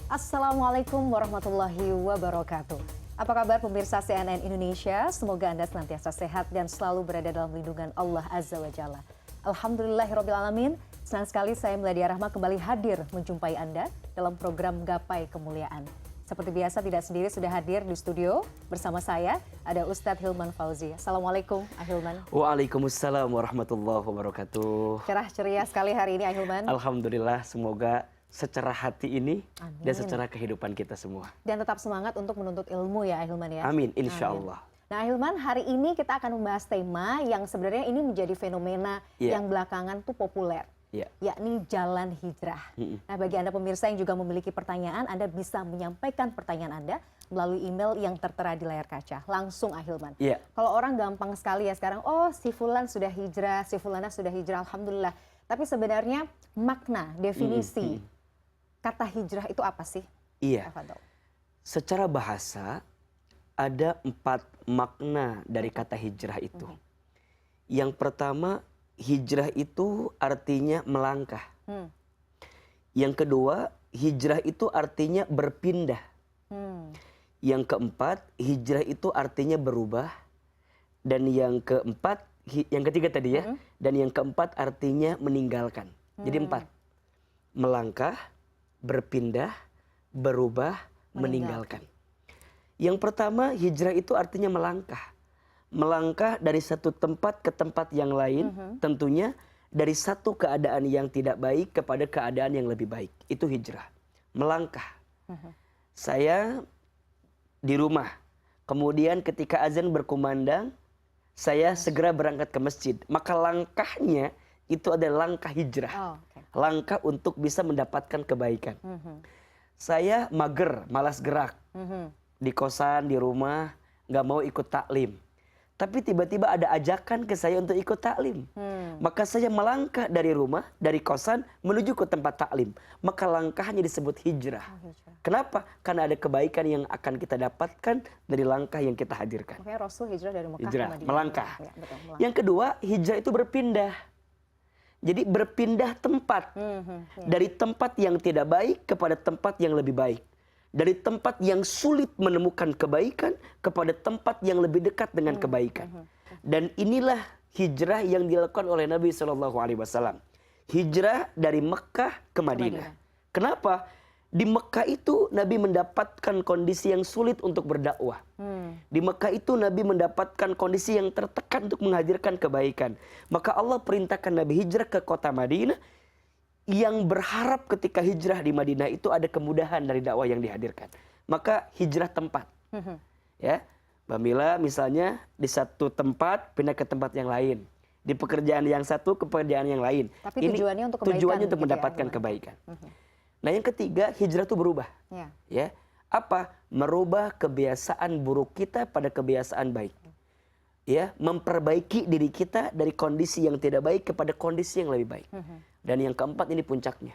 Assalamualaikum warahmatullahi wabarakatuh. Apa kabar pemirsa CNN Indonesia? Semoga Anda senantiasa sehat dan selalu berada dalam lindungan Allah Azza wa Jalla. Alhamdulillahirrabbilalamin. Senang sekali saya Meladia Rahma kembali hadir menjumpai Anda dalam program Gapai Kemuliaan. Seperti biasa tidak sendiri, sudah hadir di studio bersama saya ada Ustadz Hilman Fauzi. Assalamualaikum Ahilman. Waalaikumsalam warahmatullahi wabarakatuh. Cerah ceria sekali hari ini Ahilman. Alhamdulillah, semoga secara hati ini Amin. dan secara kehidupan kita semua. Dan tetap semangat untuk menuntut ilmu ya Ahilman ya. Amin, insya Allah. Nah Ahilman, hari ini kita akan membahas tema yang sebenarnya ini menjadi fenomena yang belakangan tuh populer. Yakni jalan hijrah. Nah bagi Anda pemirsa yang juga memiliki pertanyaan, Anda bisa menyampaikan pertanyaan Anda melalui email yang tertera di layar kaca. Langsung Ahilman. Kalau orang gampang sekali ya sekarang, oh si Fulan sudah hijrah, si Fulana sudah hijrah, Alhamdulillah. Tapi sebenarnya makna, definisi kata hijrah itu apa sih? Iya, secara bahasa ada 4 makna dari kata hijrah itu. Yang pertama, hijrah itu artinya melangkah. Yang kedua, hijrah itu artinya berpindah. Yang keempat, hijrah itu artinya berubah. Dan yang keempat, yang ketiga tadi ya, dan yang keempat artinya meninggalkan. Jadi 4. Melangkah, berpindah, berubah, meninggalkan. Yang pertama, hijrah itu artinya melangkah. Melangkah dari satu tempat ke tempat yang lain, tentunya dari satu keadaan yang tidak baik kepada keadaan yang lebih baik. Itu hijrah. Melangkah. Saya di rumah, kemudian ketika azan berkumandang, saya segera berangkat ke masjid. Maka langkahnya itu adalah langkah hijrah. Langkah untuk bisa mendapatkan kebaikan. Saya mager, malas gerak. Di kosan, di rumah, gak mau ikut taklim. Tapi tiba-tiba ada ajakan ke saya untuk ikut taklim. Maka saya melangkah dari rumah, dari kosan, menuju ke tempat taklim. Maka langkahnya disebut hijrah. Kenapa? Karena ada kebaikan yang akan kita dapatkan dari langkah yang kita hadirkan. Makanya Rasul hijrah dari Mekah hijrah, ke Madinah. melangkah. Ya, betul, melangkah. Yang kedua, hijrah itu berpindah. Jadi berpindah tempat. Dari tempat yang tidak baik kepada tempat yang lebih baik. Dari tempat yang sulit menemukan kebaikan kepada tempat yang lebih dekat dengan kebaikan. Dan inilah hijrah yang dilakukan oleh Nabi SAW. Hijrah dari Mekah ke Madinah. Kenapa? Di Mekah itu Nabi mendapatkan kondisi yang sulit untuk berdakwah. Di Mekah itu Nabi mendapatkan kondisi yang tertekan untuk menghadirkan kebaikan. Maka Allah perintahkan Nabi hijrah ke kota Madinah, yang berharap ketika hijrah di Madinah itu ada kemudahan dari dakwah yang dihadirkan. Maka hijrah tempat. Ya, Mbak Mila misalnya di satu tempat pindah ke tempat yang lain. Di pekerjaan yang satu ke pekerjaan yang lain. Tapi tujuannya untuk kebaikan. Tujuannya untuk gitu mendapatkan kebaikan. Nah yang ketiga, hijrah itu berubah. Ya, apa? Merubah kebiasaan buruk kita pada kebiasaan baik. Ya, memperbaiki diri kita dari kondisi yang tidak baik kepada kondisi yang lebih baik. Dan yang keempat ini puncaknya.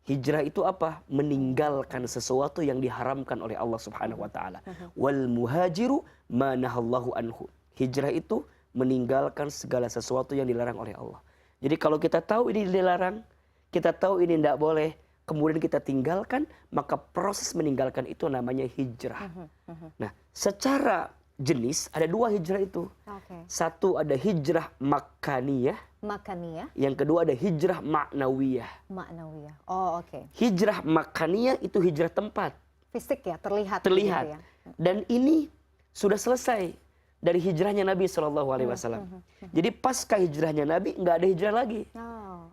Hijrah itu apa? Meninggalkan sesuatu yang diharamkan oleh Allah Subhanahu wa taala. Wal muhajiru ma nahallahu anhu. Hijrah itu meninggalkan segala sesuatu yang dilarang oleh Allah. Jadi kalau kita tahu ini dilarang, kita tahu ini tidak boleh, kemudian kita tinggalkan, maka proses meninggalkan itu namanya hijrah. Nah, secara jenis ada 2 hijrah itu. Satu ada hijrah makaniyah. Yang kedua ada hijrah ma'nawiyah. Hijrah makaniyah itu hijrah tempat. Fisik ya, terlihat. Gitu ya. Dan ini sudah selesai dari hijrahnya Nabi SAW. Jadi pasca hijrahnya Nabi nggak ada hijrah lagi.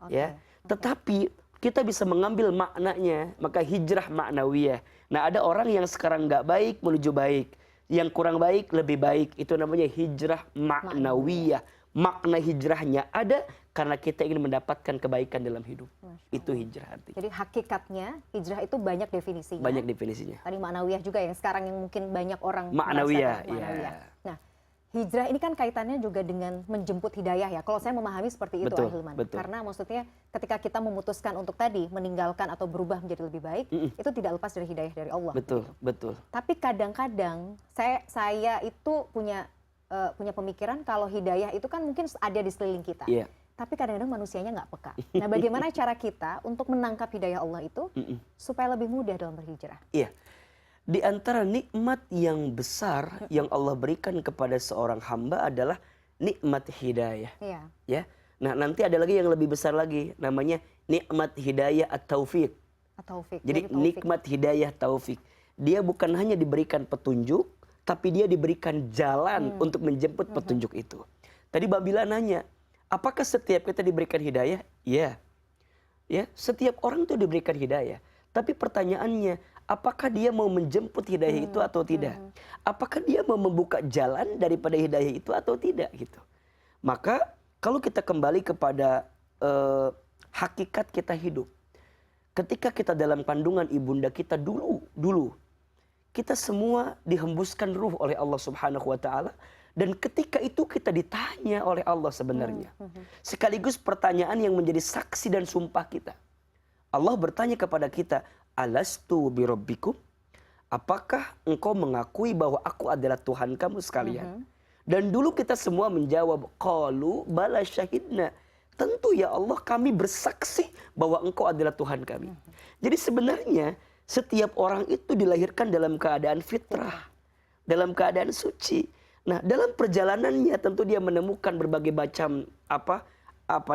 Ya, tetapi kita bisa mengambil maknanya. Maka hijrah ma'nawiyah. Nah ada orang yang sekarang nggak baik menuju baik, yang kurang baik lebih baik, itu namanya hijrah ma'nawiyah. Makna hijrahnya ada karena kita ingin mendapatkan kebaikan dalam hidup. Itu hijrah artinya. Jadi hakikatnya hijrah itu banyak definisinya. Banyak definisinya. Tadi ma'nawiyah juga yang sekarang yang mungkin banyak orang ma'nawiyah. Nah, hijrah ini kan kaitannya juga dengan menjemput hidayah ya. Kalau saya memahami seperti itu Ahilman. Karena maksudnya ketika kita memutuskan untuk tadi meninggalkan atau berubah menjadi lebih baik, itu tidak lepas dari hidayah dari Allah. Betul. Tapi kadang-kadang saya itu punya pemikiran kalau hidayah itu kan mungkin ada di sekeliling kita. tapi kadang-kadang manusianya nggak peka. Nah, bagaimana cara kita untuk menangkap hidayah Allah itu supaya lebih mudah dalam berhijrah? Iya. Di antara nikmat yang besar yang Allah berikan kepada seorang hamba adalah nikmat hidayah. Iya. Ya. Nah, nanti ada lagi yang lebih besar lagi, namanya nikmat hidayah at-taufik. Jadi nikmat hidayah taufik. Dia bukan hanya diberikan petunjuk, tapi dia diberikan jalan untuk menjemput petunjuk itu. Tadi Mbak Bila nanya, apakah setiap kita diberikan hidayah? Iya. Ya, setiap orang itu diberikan hidayah. Tapi pertanyaannya, apakah dia mau menjemput hidayah itu atau tidak? Apakah dia mau membuka jalan daripada hidayah itu atau tidak gitu? Maka kalau kita kembali kepada hakikat kita hidup, ketika kita dalam kandungan ibunda kita dulu, kita semua dihembuskan ruh oleh Allah Subhanahu wa taala, dan ketika itu kita ditanya oleh Allah sebenarnya. Sekaligus pertanyaan yang menjadi saksi dan sumpah kita. Allah bertanya kepada kita, alastu birabbikum? Apakah engkau mengakui bahwa aku adalah Tuhan kamu sekalian? Dan dulu kita semua menjawab, qalu bala syahidna. Tentu ya Allah, kami bersaksi bahwa engkau adalah Tuhan kami. Jadi sebenarnya setiap orang itu dilahirkan dalam keadaan fitrah, dalam keadaan suci. Nah, dalam perjalanannya tentu dia menemukan berbagai macam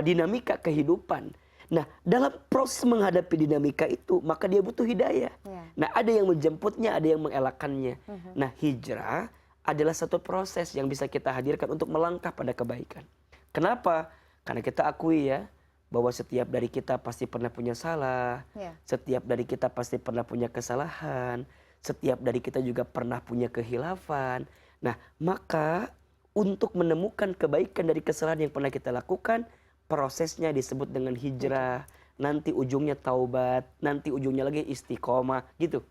dinamika kehidupan. Nah, dalam proses menghadapi dinamika itu, maka dia butuh hidayah. Nah, ada yang menjemputnya, ada yang mengelakkannya. Nah, hijrah adalah satu proses yang bisa kita hadirkan untuk melangkah pada kebaikan. Kenapa? Karena kita akui ya, bahwa setiap dari kita pasti pernah punya salah, setiap dari kita pasti pernah punya kesalahan, setiap dari kita juga pernah punya kehilafan. Nah, maka untuk menemukan kebaikan dari kesalahan yang pernah kita lakukan, prosesnya disebut dengan hijrah, nanti ujungnya taubat, nanti ujungnya lagi istiqomah gitu.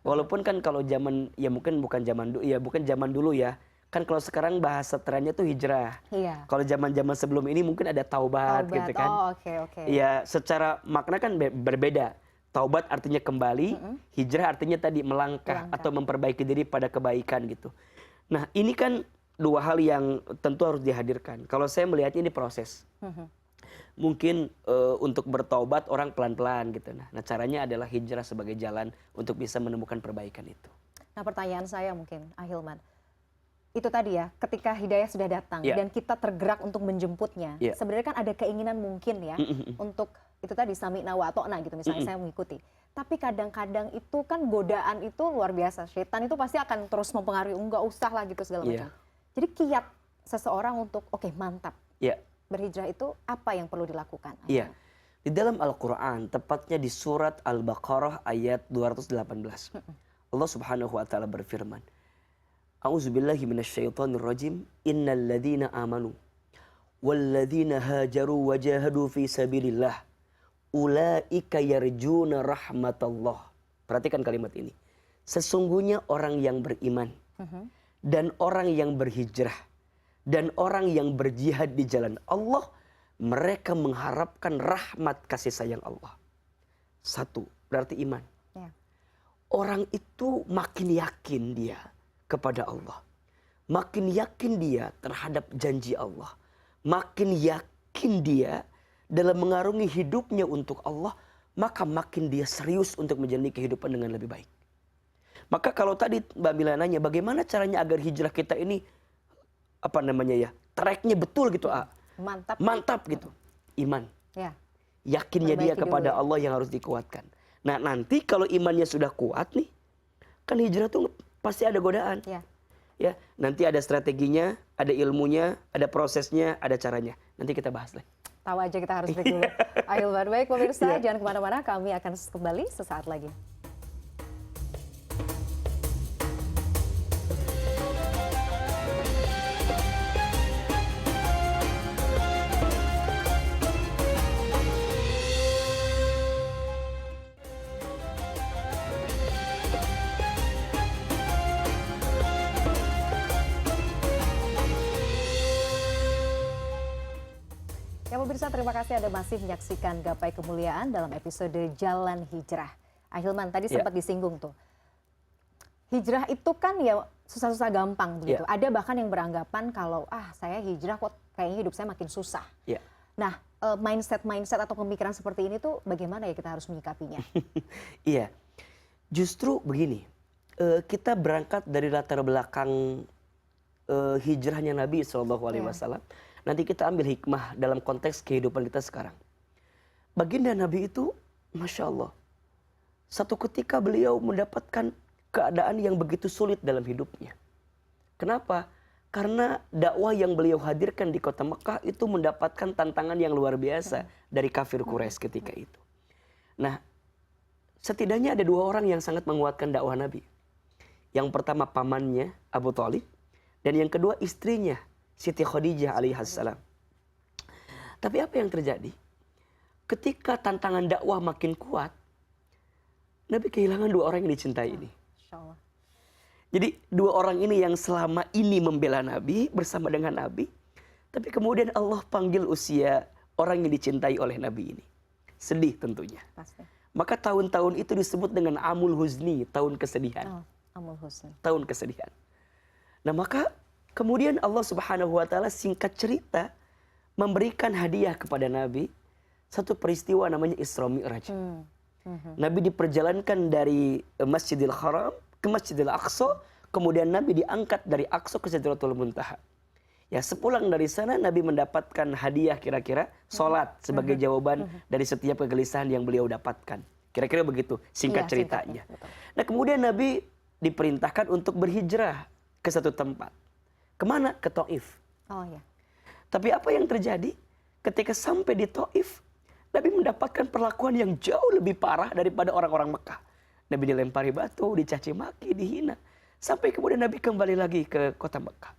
Walaupun kan kalau zaman, ya mungkin bukan zaman dulu ya, kan kalau sekarang bahasa trennya tuh hijrah. Kalau zaman-zaman sebelum ini mungkin ada taubat gitu kan. Ya secara makna kan berbeda. Taubat artinya kembali, hijrah artinya tadi melangkah atau memperbaiki diri pada kebaikan gitu. Nah, ini kan dua hal yang tentu harus dihadirkan. Kalau saya melihatnya ini proses. Mungkin untuk bertaubat orang pelan-pelan gitu. Nah, caranya adalah hijrah sebagai jalan untuk bisa menemukan perbaikan itu. Nah, pertanyaan saya mungkin, Ahilman, itu tadi ya, ketika hidayah sudah datang dan kita tergerak untuk menjemputnya, sebenarnya kan ada keinginan mungkin ya untuk itu tadi sami'na wa ata'na gitu, misalnya saya mengikuti. Tapi kadang-kadang itu kan godaan itu luar biasa. Syaitan itu pasti akan terus mempengaruhi, enggak usah lah gitu segala macam. Jadi kiat seseorang untuk mantap. Berhijrah itu apa yang perlu dilakukan? Iya. Di dalam Al-Qur'an, tepatnya di surat Al-Baqarah ayat 218. Allah Subhanahu wa taala berfirman, A'udzubillahi minasyaitonirrajim. Innal ladzina amanu wal ladzina hajaru wajahadu fi sabilillah ulaika yarjuna rahmatallah. Perhatikan kalimat ini. Sesungguhnya orang yang beriman dan orang yang berhijrah dan orang yang berjihad di jalan Allah, mereka mengharapkan rahmat kasih sayang Allah. Satu, berarti iman. Orang itu makin yakin dia kepada Allah, makin yakin dia terhadap janji Allah, makin yakin dia dalam mengarungi hidupnya untuk Allah, maka makin dia serius untuk menjalani kehidupan dengan lebih baik. Maka kalau tadi Mbak Mila nanya, bagaimana caranya agar hijrah kita ini tracknya betul gitu, mantap gitu, iman, yakinnya dia kepada Allah yang harus dikuatkan. Nah, nanti kalau imannya sudah kuat nih, kan hijrah tuh pasti ada godaan. Ya, nanti ada strateginya, ada ilmunya, ada prosesnya, ada caranya. Nanti kita bahas lagi. Tahu aja kita harus break dulu. Ahilman, baik pemirsa, jangan kemana-mana, kami akan kembali sesaat lagi. Pemirsa, terima kasih Anda masih menyaksikan Gapai Kemuliaan dalam episode Jalan Hijrah. Ahilman, tadi sempat disinggung tuh. Hijrah itu kan ya susah-susah gampang begitu. Ada bahkan yang beranggapan kalau saya hijrah kok kayaknya hidup saya makin susah. Nah, mindset atau pemikiran seperti ini tuh bagaimana ya kita harus menyikapinya? Iya, justru begini, kita berangkat dari latar belakang hijrahnya Nabi SAW. Nanti kita ambil hikmah dalam konteks kehidupan kita sekarang. Baginda Nabi itu, Masya Allah, satu ketika beliau mendapatkan keadaan yang begitu sulit dalam hidupnya. Kenapa? Karena dakwah yang beliau hadirkan di kota Mekah itu mendapatkan tantangan yang luar biasa dari kafir Quraisy ketika itu. Nah, setidaknya ada dua orang yang sangat menguatkan dakwah Nabi. Yang pertama pamannya Abu Thalib, dan yang kedua istrinya Siti Khadijah alaihissalam. Tapi apa yang terjadi? Ketika tantangan dakwah makin kuat, Nabi kehilangan dua orang yang dicintai ini. Jadi dua orang ini yang selama ini membela Nabi bersama dengan Nabi, tapi kemudian Allah panggil usia orang yang dicintai oleh Nabi ini. Sedih tentunya. Pasti. Maka tahun-tahun itu disebut dengan Amul Huzni, tahun kesedihan. Amul Huzni. Tahun kesedihan. Nah maka kemudian Allah Subhanahu wa taala singkat cerita memberikan hadiah kepada Nabi satu peristiwa namanya Isra Mi'raj. Nabi diperjalankan dari Masjidil Haram ke Masjidil Aqsa, kemudian Nabi diangkat dari Aqsa ke Sidratul Muntaha. Ya, sepulang dari sana Nabi mendapatkan hadiah kira-kira salat sebagai jawaban dari setiap kegelisahan yang beliau dapatkan. Kira-kira begitu singkat ceritanya. Nah, kemudian Nabi diperintahkan untuk berhijrah ke satu tempat. Kemana? Ke Taif. Oh ya. Tapi apa yang terjadi? Ketika sampai di Taif, Nabi mendapatkan perlakuan yang jauh lebih parah daripada orang-orang Mekah. Nabi dilempari batu, dicaci maki, dihina. Sampai kemudian Nabi kembali lagi ke kota Mekah.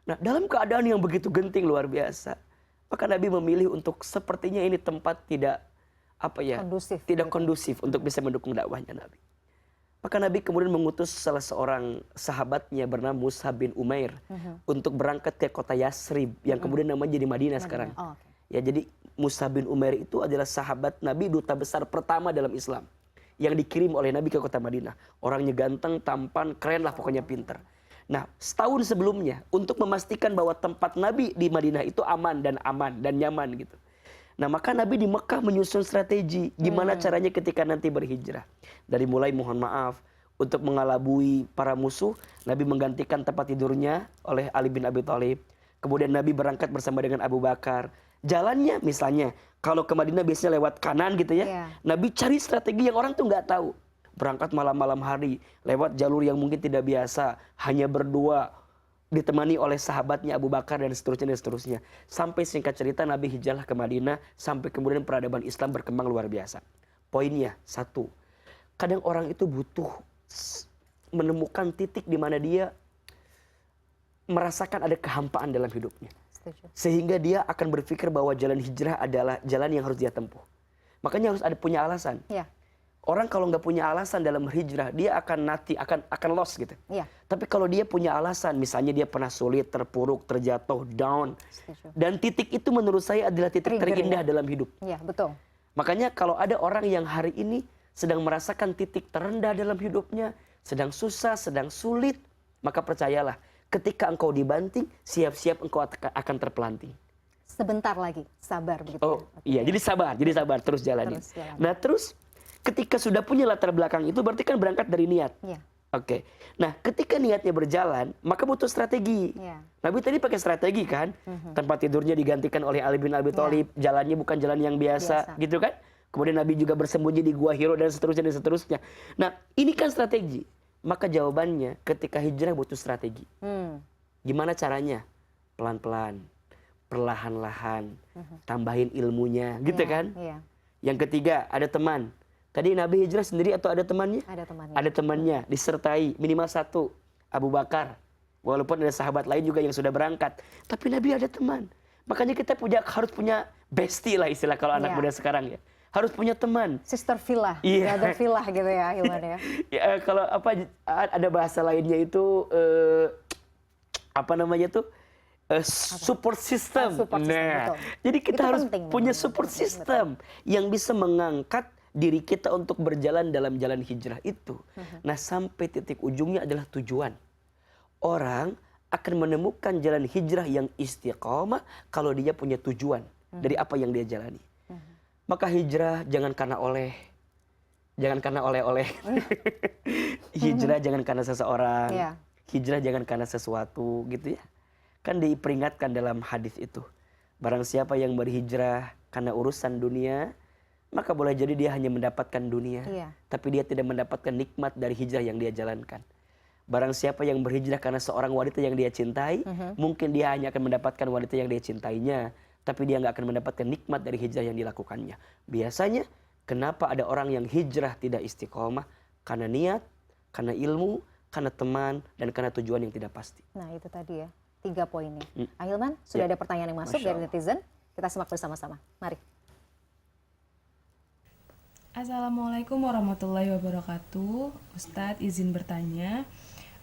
Nah, dalam keadaan yang begitu genting luar biasa, maka Nabi memilih untuk sepertinya ini tempat tidak kondusif untuk bisa mendukung dakwahnya Nabi. Maka Nabi kemudian mengutus salah seorang sahabatnya bernama Mus'ab bin Umair untuk berangkat ke kota Yasrib yang kemudian namanya jadi Madinah sekarang. Oh, okay. Ya, jadi Mus'ab bin Umair itu adalah sahabat Nabi, duta besar pertama dalam Islam yang dikirim oleh Nabi ke kota Madinah. Orangnya ganteng, tampan, keren lah, pokoknya pinter. Nah, setahun sebelumnya untuk memastikan bahwa tempat Nabi di Madinah itu aman dan nyaman gitu. Nah, maka Nabi di Mekah menyusun strategi gimana caranya ketika nanti berhijrah. Dari mulai mohon maaf untuk mengalabui para musuh, Nabi menggantikan tempat tidurnya oleh Ali bin Abi Thalib. Kemudian Nabi berangkat bersama dengan Abu Bakar. Jalannya misalnya kalau ke Madinah biasanya lewat kanan gitu ya. Nabi cari strategi yang orang tuh nggak tahu. Berangkat malam-malam hari lewat jalur yang mungkin tidak biasa, hanya berdua, ditemani oleh sahabatnya Abu Bakar dan seterusnya. Sampai singkat cerita Nabi hijrah ke Madinah, sampai kemudian peradaban Islam berkembang luar biasa. Poinnya satu, kadang orang itu butuh menemukan titik di mana dia merasakan ada kehampaan dalam hidupnya. Sehingga dia akan berpikir bahwa jalan hijrah adalah jalan yang harus dia tempuh. Makanya harus ada punya alasan. Ya. Orang kalau nggak punya alasan dalam hijrah, dia akan lost gitu. Ya. Tapi kalau dia punya alasan, misalnya dia pernah sulit, terpuruk, terjatuh, down, dan titik itu menurut saya adalah titik terindah dalam hidup. Ya, betul. Makanya kalau ada orang yang hari ini sedang merasakan titik terendah dalam hidupnya, sedang susah, sedang sulit, maka percayalah, ketika engkau dibanting, siap-siap engkau akan terpelanting. Sebentar lagi, sabar begitu. Oh iya, jadi sabar, terus jalani. Nah terus, ketika sudah punya latar belakang itu, berarti kan berangkat dari niat. Ya. Oke. Nah, ketika niatnya berjalan, maka butuh strategi. Ya. Nabi tadi pakai strategi kan? Tempat tidurnya digantikan oleh Ali bin Abi Thalib, jalannya bukan jalan yang biasa, gitu kan? Kemudian Nabi juga bersembunyi di Gua Hiro dan seterusnya. Nah, ini kan strategi. Maka jawabannya ketika hijrah butuh strategi. Gimana caranya? Pelan-pelan, perlahan-lahan, tambahin ilmunya, gitu kan? Yang ketiga, ada teman. Tadi Nabi hijrah sendiri atau ada temannya? Ada temannya. Ada temannya, disertai minimal satu, Abu Bakar. Walaupun ada sahabat lain juga yang sudah berangkat, tapi Nabi ada teman. Makanya kita harus punya bestie lah istilah kalau anak muda sekarang ya. Harus punya teman. Sister villa, brother villa gitu ya, Hilman ya. Ya kalau ada bahasa lainnya itu support system. Nah, jadi kita harus punya support system yang bisa mengangkat diri kita untuk berjalan dalam jalan hijrah itu. Nah, sampai titik ujungnya adalah tujuan. Orang akan menemukan jalan hijrah yang istiqamah kalau dia punya tujuan. dari apa yang dia jalani. Maka hijrah jangan karena oleh-oleh. Hijrah jangan karena seseorang. Hijrah jangan karena sesuatu gitu ya. Kan diperingatkan dalam hadis itu. Barang siapa yang berhijrah karena urusan dunia, maka boleh jadi dia hanya mendapatkan dunia, tapi dia tidak mendapatkan nikmat dari hijrah yang dia jalankan. Barang siapa yang berhijrah karena seorang wanita yang dia cintai, mungkin dia hanya akan mendapatkan wanita yang dia cintainya, tapi dia nggak akan mendapatkan nikmat dari hijrah yang dilakukannya. Biasanya, kenapa ada orang yang hijrah tidak istiqomah? Karena niat, karena ilmu, karena teman, dan karena tujuan yang tidak pasti. Nah itu tadi ya, 3 poinnya. Ahilman, sudah ada pertanyaan yang masuk dari netizen. Kita simak bersama-sama. Mari. Assalamualaikum warahmatullahi wabarakatuh. Ustadz izin bertanya.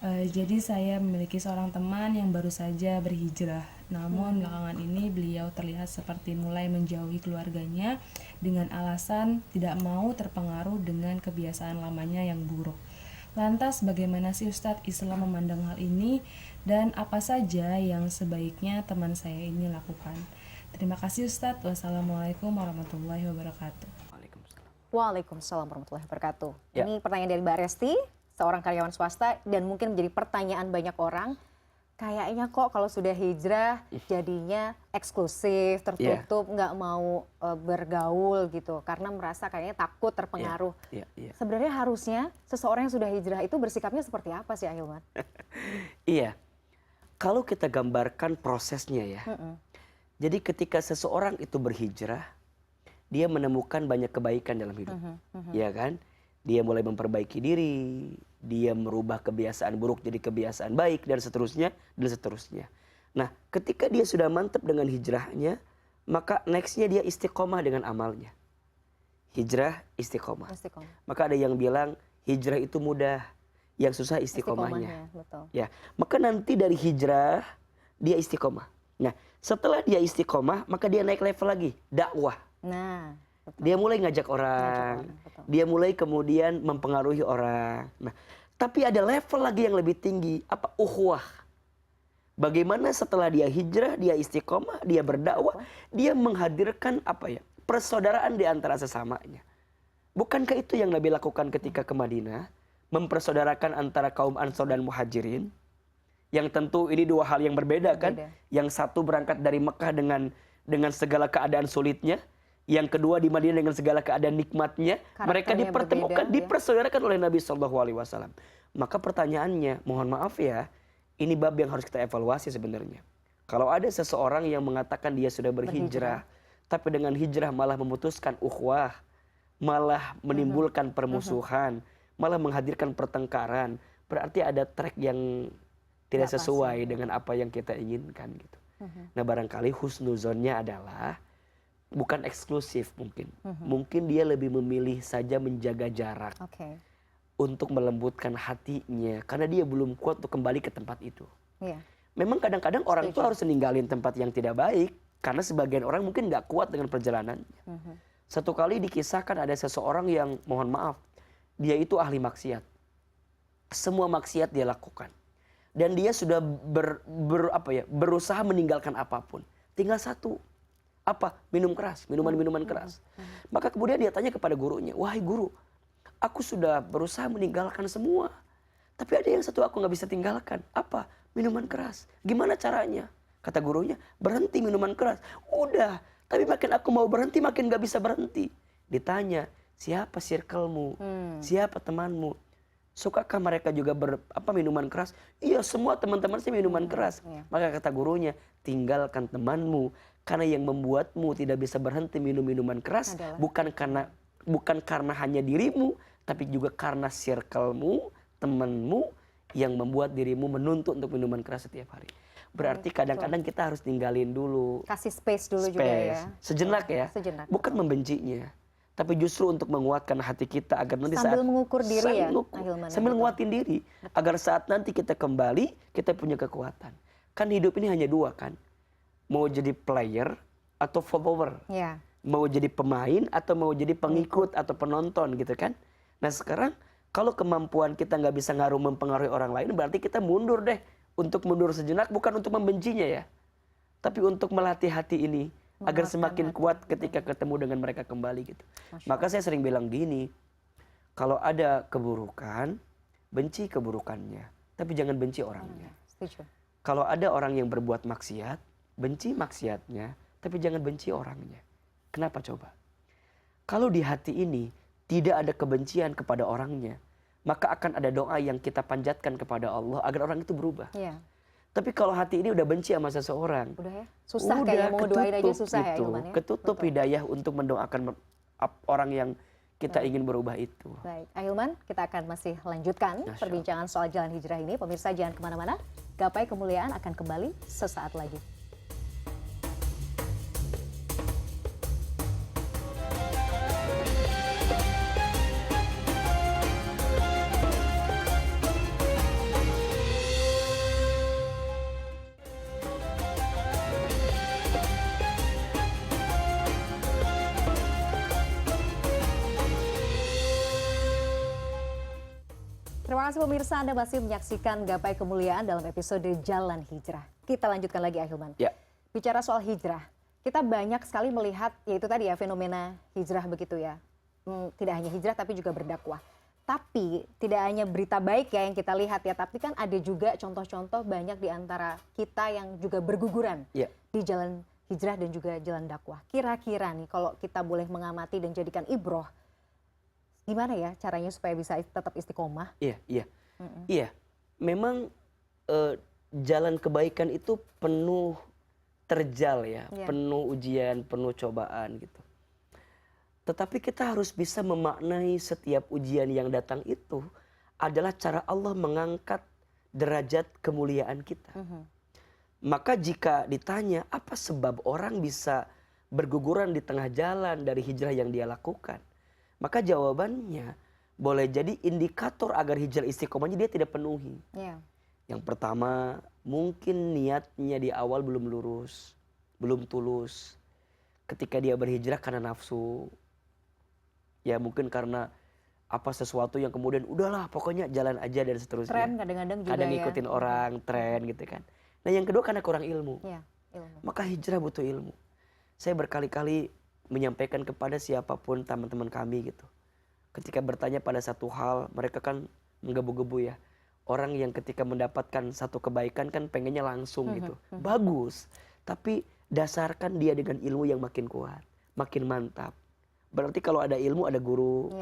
Jadi saya memiliki seorang teman yang baru saja berhijrah. Namun belakangan ini beliau terlihat seperti mulai menjauhi keluarganya dengan alasan tidak mau terpengaruh dengan kebiasaan lamanya yang buruk. Lantas bagaimana sih Ustadz Islam memandang hal ini dan apa saja yang sebaiknya teman saya ini lakukan? Terima kasih Ustadz. Wassalamualaikum warahmatullahi wabarakatuh. Waalaikumsalam warahmatullahi wabarakatuh. Ini pertanyaan dari Mbak Resti, seorang karyawan swasta, dan mungkin menjadi pertanyaan banyak orang. Kayaknya kok kalau sudah hijrah jadinya eksklusif, tertutup, nggak mau bergaul gitu, karena merasa kayaknya takut terpengaruh. Sebenarnya harusnya seseorang yang sudah hijrah itu bersikapnya seperti apa sih, Ahilman? Iya, kalau kita gambarkan prosesnya ya. Jadi ketika seseorang itu berhijrah, dia menemukan banyak kebaikan dalam hidup, ya kan? Dia mulai memperbaiki diri, dia merubah kebiasaan buruk jadi kebiasaan baik, dan seterusnya, dan seterusnya. Nah, ketika dia sudah mantap dengan hijrahnya, maka nextnya dia istiqomah dengan amalnya. Hijrah, istiqomah. Maka ada yang bilang, hijrah itu mudah, yang susah istiqomahnya. Betul. Ya, maka nanti dari hijrah, dia istiqomah. Nah, setelah dia istiqomah, maka dia naik level lagi, dakwah. Nah, dia mulai ngajak orang, dia mulai kemudian mempengaruhi orang. Nah, tapi ada level lagi yang lebih tinggi, apa? Ukhuwah. Bagaimana setelah dia hijrah, dia istiqomah, dia berdakwah, dia menghadirkan apa ya? Persaudaraan di antara sesamanya. Bukankah itu yang Nabi lakukan ketika ke Madinah, mempersaudarakan antara kaum Ansor dan Muhajirin? Yang tentu ini dua hal yang berbeda kan? Yang satu berangkat dari Mekah dengan segala keadaan sulitnya. Yang kedua di Madinah dengan segala keadaan nikmatnya, mereka dipertemukan, dipersaudarakan oleh Nabi SAW. Maka pertanyaannya, mohon maaf ya, ini bab yang harus kita evaluasi sebenarnya. Kalau ada seseorang yang mengatakan dia sudah berhijrah, tapi dengan hijrah malah memutuskan ukhuwah, malah menimbulkan permusuhan, malah menghadirkan pertengkaran, berarti ada track yang tidak sesuai dengan apa yang kita inginkan gitu. Nah, barangkali husnuzonnya adalah bukan eksklusif mungkin. Mungkin dia lebih memilih saja menjaga jarak. Untuk melembutkan hatinya. Karena dia belum kuat untuk kembali ke tempat itu. Memang kadang-kadang orang itu harus meninggalin tempat yang tidak baik. Karena sebagian orang mungkin gak kuat dengan perjalanannya. Satu kali dikisahkan ada seseorang yang, mohon maaf, dia itu ahli maksiat. Semua maksiat dia lakukan. Dan dia sudah berusaha meninggalkan apapun. Tinggal satu. Apa? Minum keras, minuman keras. Maka kemudian dia tanya kepada gurunya, wahai guru, aku sudah berusaha meninggalkan semua, tapi ada yang satu aku gak bisa tinggalkan. Apa? Minuman keras. Gimana caranya? Kata gurunya, berhenti minuman keras. Udah, tapi makin aku mau berhenti, makin gak bisa berhenti. Ditanya, siapa circlemu? Siapa temanmu? Sukakah mereka juga minuman keras? Iya, semua teman-teman sih minuman keras. Maka kata gurunya, tinggalkan temanmu. Karena yang membuatmu tidak bisa berhenti minum minuman keras bukan karena hanya dirimu, tapi juga karena circlemu, temanmu yang membuat dirimu menuntut untuk minuman keras setiap hari. Berarti kadang-kadang kita harus tinggalin dulu. Kasih space dulu juga ya. Sejenak ya. Bukan membencinya, tapi justru untuk menguatkan hati kita agar nanti sambil mengukur diri sambil nguatin diri agar saat nanti kita kembali kita punya kekuatan. Kan hidup ini hanya dua kan. Mau jadi player atau follower, mau jadi pemain atau mau jadi pengikut atau penonton gitu kan. Nah sekarang kalau kemampuan kita nggak bisa mempengaruhi orang lain, berarti kita mundur deh. Untuk mundur sejenak bukan untuk membencinya ya, tapi untuk melatih hati ini agar semakin kuat ketika ketemu dengan mereka kembali gitu. Maka saya sering bilang gini, kalau ada keburukan, benci keburukannya, tapi jangan benci orangnya. Setuju. Kalau ada orang yang berbuat maksiat, benci maksiatnya, tapi jangan benci orangnya. Kenapa coba? Kalau di hati ini tidak ada kebencian kepada orangnya, maka akan ada doa yang kita panjatkan kepada Allah agar orang itu berubah. Iya. Tapi kalau hati ini udah benci sama seseorang, Udah ya, susah kayaknya mau doain aja susah gitu, ya Hilman ya. ketutup hidayah untuk mendoakan orang yang kita ingin berubah itu. Baik, Ahilman, kita akan masih lanjutkan perbincangan soal jalan hijrah ini. Pemirsa jangan kemana-mana, Gapai Kemuliaan akan kembali sesaat lagi. Terima kasih pemirsa, Anda masih menyaksikan Gapai Kemuliaan dalam episode Jalan Hijrah. Kita lanjutkan lagi Ahilman. Ya. Bicara soal hijrah, kita banyak sekali melihat, yaitu tadi ya fenomena hijrah begitu ya. Tidak hanya hijrah tapi juga berdakwah. Tapi tidak hanya berita baik ya yang kita lihat ya, tapi kan ada juga contoh-contoh banyak di antara kita yang juga berguguran di jalan hijrah dan juga jalan dakwah. Kira-kira nih kalau kita boleh mengamati dan jadikan ibroh, gimana ya caranya supaya bisa tetap istiqomah? Iya. Memang jalan kebaikan itu penuh terjal ya, penuh ujian, penuh cobaan gitu. Tetapi kita harus bisa memaknai setiap ujian yang datang itu adalah cara Allah mengangkat derajat kemuliaan kita. Maka jika ditanya apa sebab orang bisa berguguran di tengah jalan dari hijrah yang dia lakukan, maka jawabannya boleh jadi indikator agar hijrah istiqomahnya dia tidak penuhi. Yang pertama, mungkin niatnya di awal belum lurus, belum tulus. Ketika dia berhijrah karena nafsu, ya mungkin karena apa sesuatu yang kemudian udahlah pokoknya jalan aja dan seterusnya. Tren kadang-kadang juga kadang ngikutin orang, tren gitu kan. Nah yang kedua karena kurang ilmu. Ilmu. Maka hijrah butuh ilmu. Saya berkali-kali menyampaikan kepada siapapun teman-teman kami gitu. Ketika bertanya pada satu hal, mereka kan menggebu-gebu ya. Orang yang ketika mendapatkan satu kebaikan kan pengennya langsung gitu. Bagus, tapi dasarkan dia dengan ilmu yang makin kuat, makin mantap. Berarti kalau ada ilmu ada guru.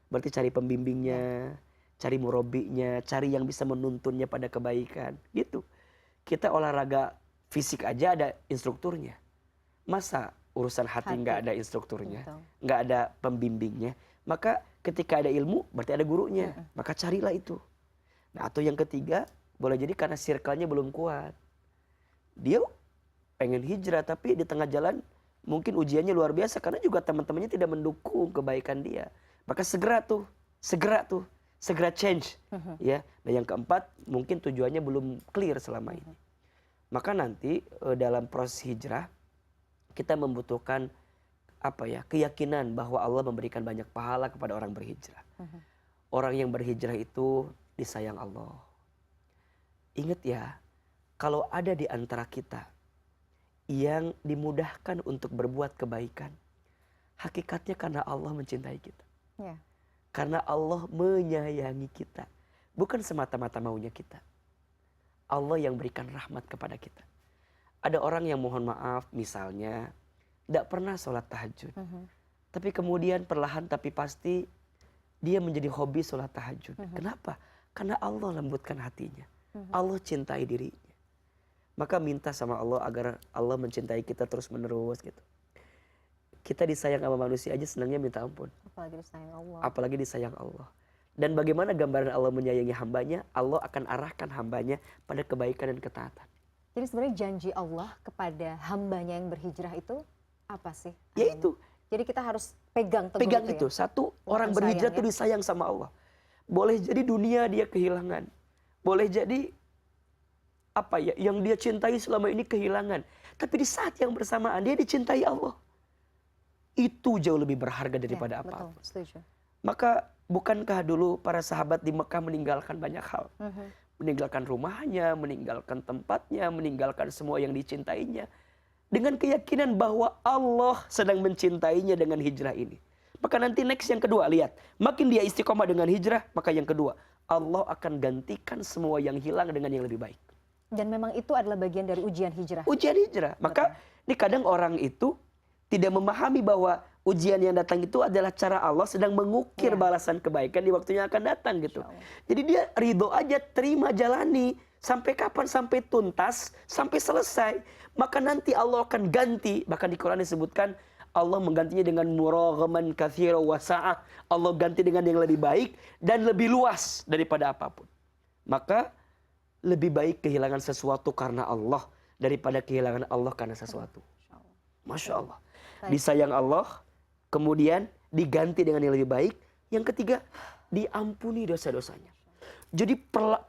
Berarti cari pembimbingnya, cari murabinya, cari yang bisa menuntunnya pada kebaikan. Gitu. Kita olahraga fisik aja ada instrukturnya. Masa urusan hati nggak ada instrukturnya, nggak ada pembimbingnya? Maka ketika ada ilmu berarti ada gurunya, maka carilah itu. Nah atau yang ketiga, boleh jadi karena circle-nya belum kuat. Dia pengen hijrah tapi di tengah jalan mungkin ujiannya luar biasa karena juga teman-temannya tidak mendukung kebaikan dia. Maka segera change. Ya. Nah yang keempat, mungkin tujuannya belum clear selama ini. Maka nanti dalam proses hijrah kita membutuhkan keyakinan bahwa Allah memberikan banyak pahala kepada orang berhijrah. Orang yang berhijrah itu disayang Allah. Ingat ya, kalau ada di antara kita yang dimudahkan untuk berbuat kebaikan, hakikatnya karena Allah mencintai kita. Karena Allah menyayangi kita. Bukan semata-mata maunya kita. Allah yang berikan rahmat kepada kita. Ada orang yang mohon maaf misalnya tidak pernah sholat tahajud. Tapi kemudian perlahan tapi pasti dia menjadi hobi sholat tahajud. Kenapa? Karena Allah lembutkan hatinya. Allah cintai dirinya. Maka minta sama Allah agar Allah mencintai kita terus menerus gitu. Kita disayang sama manusia aja senangnya minta ampun. Apalagi disayang Allah. Dan bagaimana gambaran Allah menyayangi hambanya? Allah akan arahkan hambanya pada kebaikan dan ketaatan. Jadi sebenarnya janji Allah kepada hambanya yang berhijrah itu apa sih? Yaitu. Jadi kita harus pegang teguh itu. Satu, orang berhijrah itu disayang sama Allah. Boleh jadi dunia dia kehilangan. Boleh jadi yang dia cintai selama ini kehilangan. Tapi di saat yang bersamaan dia dicintai Allah. Itu jauh lebih berharga daripada apapun. Setuju. Maka bukankah dulu para sahabat di Mekah meninggalkan banyak hal? Meninggalkan rumahnya, meninggalkan tempatnya, meninggalkan semua yang dicintainya. dengan keyakinan bahwa Allah sedang mencintainya dengan hijrah ini. Maka nanti next yang kedua, lihat, makin dia istiqomah dengan hijrah, maka yang kedua, Allah akan gantikan semua yang hilang dengan yang lebih baik. Dan memang itu adalah bagian dari ujian hijrah. Ujian hijrah. Maka ini kadang orang itu tidak memahami bahwa ujian yang datang itu adalah cara Allah sedang mengukir balasan kebaikan di waktunya akan datang gitu. Jadi dia ridho aja, terima, jalani. Sampai kapan? Sampai tuntas, sampai selesai. Maka nanti Allah akan ganti. Bahkan di Quran disebutkan Allah menggantinya dengan muraghaman katsira wa sa'ah. Allah ganti dengan yang lebih baik dan lebih luas daripada apapun. Maka lebih baik kehilangan sesuatu karena Allah daripada kehilangan Allah karena sesuatu. Masya Allah. Disayang Allah, kemudian diganti dengan yang lebih baik. Yang ketiga, diampuni dosa-dosanya. Jadi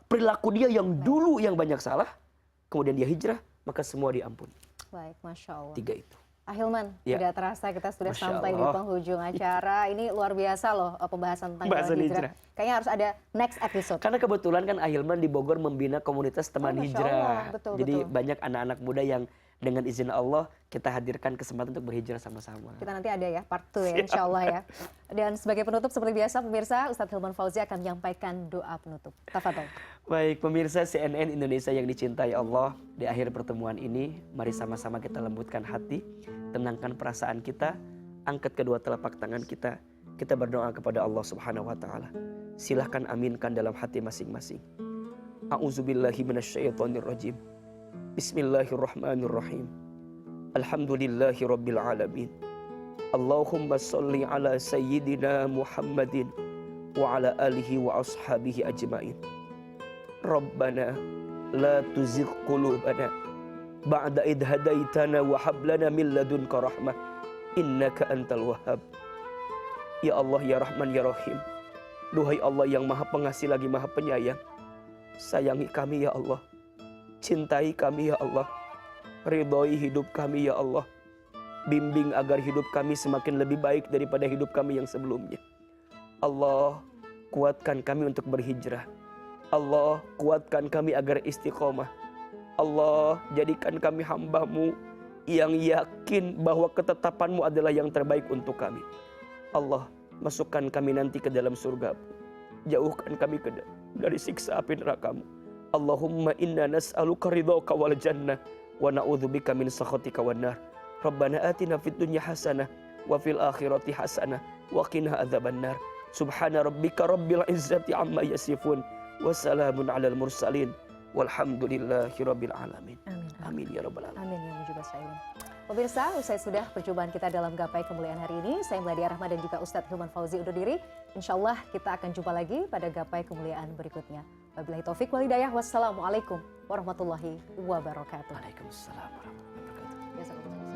perilaku dia yang dulu yang banyak salah, kemudian dia hijrah, maka semua diampuni. Baik, Masya Allah. 3 itu. Ahilman, tidak terasa kita sudah Masya sampai di Allah. penghujung acara. Ini luar biasa loh pembahasan tentang jalan hijrah. Kayaknya harus ada next episode. Karena kebetulan kan Ahilman di Bogor membina komunitas teman Masya hijrah. Allah. Betul, Jadi betul. banyak anak-anak muda yang dengan izin Allah kita hadirkan kesempatan untuk berhijrah sama-sama. Kita nanti ada ya part 2 ya, insya Allah ya. Dan sebagai penutup seperti biasa pemirsa, Ustadz Hilman Fauzi akan menyampaikan doa penutup. Tafadhol. Baik, pemirsa CNN Indonesia yang dicintai Allah, di akhir pertemuan ini, mari sama-sama kita lembutkan hati, tenangkan perasaan kita, angkat kedua telapak tangan kita berdoa kepada Allah Subhanahu wa taala. Silahkan aminkan dalam hati masing-masing. A'udzubillahi minasyaitonirrajim. Bismillahirrahmanirrahim. Alhamdulillahi rabbil alamin. Allahumma salli ala sayyidina Muhammadin wa ala alihi wa ashabihi ajmain. Rabbana la tuzigh qulubana ba'da idh hadaitana wa hab lana min ladunka rahmah innaka antal wahhab. Ya Allah, ya Rahman, ya Rahim. Duhai Allah yang Maha Pengasih lagi Maha Penyayang, sayangi kami ya Allah. Cintai kami ya Allah. Ridhoi hidup kami ya Allah. Bimbing agar hidup kami semakin lebih baik daripada hidup kami yang sebelumnya. Allah, kuatkan kami untuk berhijrah. Allah, kuatkan kami agar istiqomah. Allah, jadikan kami hamba-Mu yang yakin bahwa ketetapan-Mu adalah yang terbaik untuk kami. Allah, masukkan kami nanti ke dalam surga-Mu. Jauhkan kami dari siksa api neraka-Mu. Allahumma inna nas'aluka ridhaka wal jannah wa na'udzubika min sakhatika wan nar. Rabbana atina fid dunya hasanah wa fil akhirati hasanah wa qina adzabannar. Subhana rabbika rabbil izzati amma yasifun wa salamun alal mursalin walhamdulillahi rabbil alamin. Amin ya rabbal alamin. Amin ya mujibas sa'ilin. Pemirsa, usai sudah perjumpaan kita dalam Gapai Kemuliaan hari ini, saya Meladia Rahma dan juga Ustadz Hilman Fauzi undur diri. Insya Allah kita akan jumpa lagi pada Gapai Kemuliaan berikutnya. Wabillahi taufik wal hidayah. Wassalamualaikum warahmatullahi wabarakatuh. Waalaikumsalam warahmatullahi wabarakatuh. Jazakumullah.